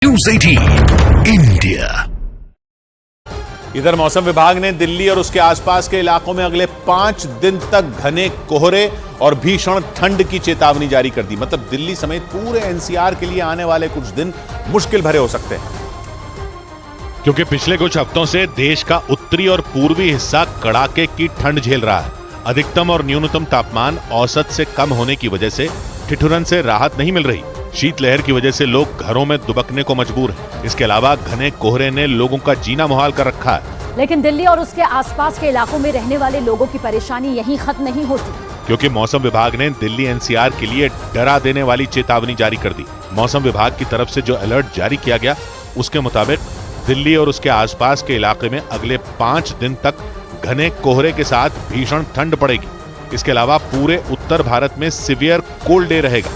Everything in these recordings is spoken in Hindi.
News 18 India. इधर मौसम विभाग ने दिल्ली और उसके आसपास के इलाकों में अगले 5 दिन तक घने कोहरे और भीषण ठंड की चेतावनी जारी कर दी। मतलब दिल्ली समेत पूरे एनसीआर के लिए आने वाले कुछ दिन मुश्किल भरे हो सकते हैं, क्योंकि पिछले कुछ हफ्तों से देश का उत्तरी और पूर्वी हिस्सा कड़ाके की ठंड झेल रहा है। अधिकतम और न्यूनतम तापमान औसत से कम होने की वजह से ठिठुरन से राहत नहीं मिल रही। शीतलहर की वजह से लोग घरों में दुबकने को मजबूर हैं। इसके अलावा घने कोहरे ने लोगों का जीना मुहाल कर रखा है। लेकिन दिल्ली और उसके आसपास के इलाकों में रहने वाले लोगों की परेशानी यहीं खत्म नहीं होती, क्योंकि मौसम विभाग ने दिल्ली एनसीआर के लिए डरा देने वाली चेतावनी जारी कर दी। मौसम विभाग की तरफ से जो अलर्ट जारी किया गया उसके मुताबिक दिल्ली और उसके आसपास के इलाके में अगले 5 दिन तक घने कोहरे के साथ भीषण ठंड पड़ेगी। इसके अलावा पूरे उत्तर भारत में सीवियर कोल्ड डे रहेगा,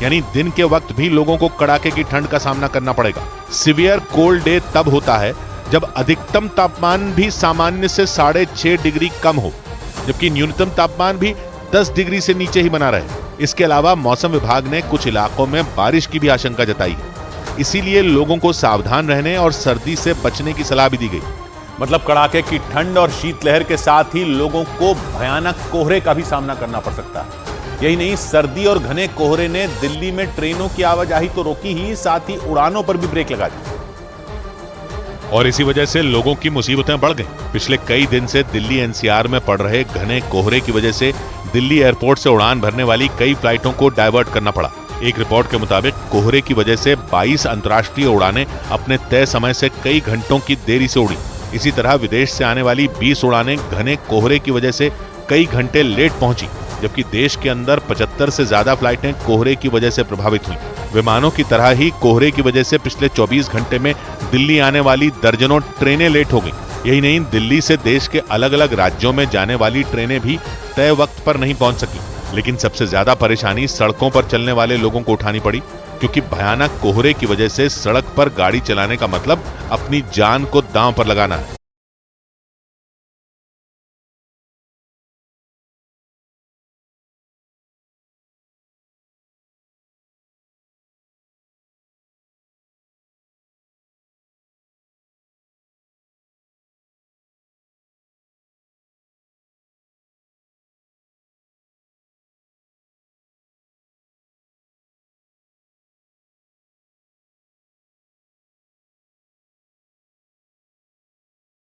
यानी दिन के वक्त भी लोगों को कड़ाके की ठंड का सामना करना पड़ेगा। सीवियर कोल्ड डे तब होता है जब अधिकतम तापमान भी सामान्य से 6.5 डिग्री कम हो, जबकि न्यूनतम तापमान भी 10 डिग्री से नीचे ही बना रहे। इसके अलावा मौसम विभाग ने कुछ इलाकों में बारिश की भी आशंका जताई है, इसीलिए लोगों को सावधान रहने और सर्दी से बचने की सलाह भी दी गई। मतलब कड़ाके की ठंड और शीतलहर के साथ ही लोगों को भयानक कोहरे का भी सामना करना पड़ सकता है। यही नहीं, सर्दी और घने कोहरे ने दिल्ली में ट्रेनों की आवाजाही तो रोकी ही, साथ ही उड़ानों पर भी ब्रेक लगा दी। और इसी वजह से लोगों की मुसीबतें बढ़ गई। पिछले कई दिन से दिल्ली एनसीआर में पड़ रहे घने कोहरे की वजह से दिल्ली एयरपोर्ट से उड़ान भरने वाली कई फ्लाइटों को डायवर्ट करना पड़ा। एक रिपोर्ट के मुताबिक कोहरे की वजह से 22 अंतर्राष्ट्रीय उड़ानें अपने तय समय से कई घंटों की देरी से उड़ी। इसी तरह विदेश से आने वाली 20 उड़ानें घने कोहरे की वजह से कई घंटे लेट पहुंची, जबकि देश के अंदर 75 से ज्यादा फ्लाइटें कोहरे की वजह से प्रभावित हुई। विमानों की तरह ही कोहरे की वजह से पिछले 24 घंटे में दिल्ली आने वाली दर्जनों ट्रेनें लेट हो गई। यही नहीं, दिल्ली से देश के अलग अलग राज्यों में जाने वाली ट्रेनें भी तय वक्त पर नहीं पहुंच सकी। लेकिन सबसे ज्यादा परेशानी सड़कों पर चलने वाले लोगों को उठानी पड़ी, क्योंकि भयानक कोहरे की वजह से सड़क पर गाड़ी चलाने का मतलब अपनी जान को दांव पर लगाना है।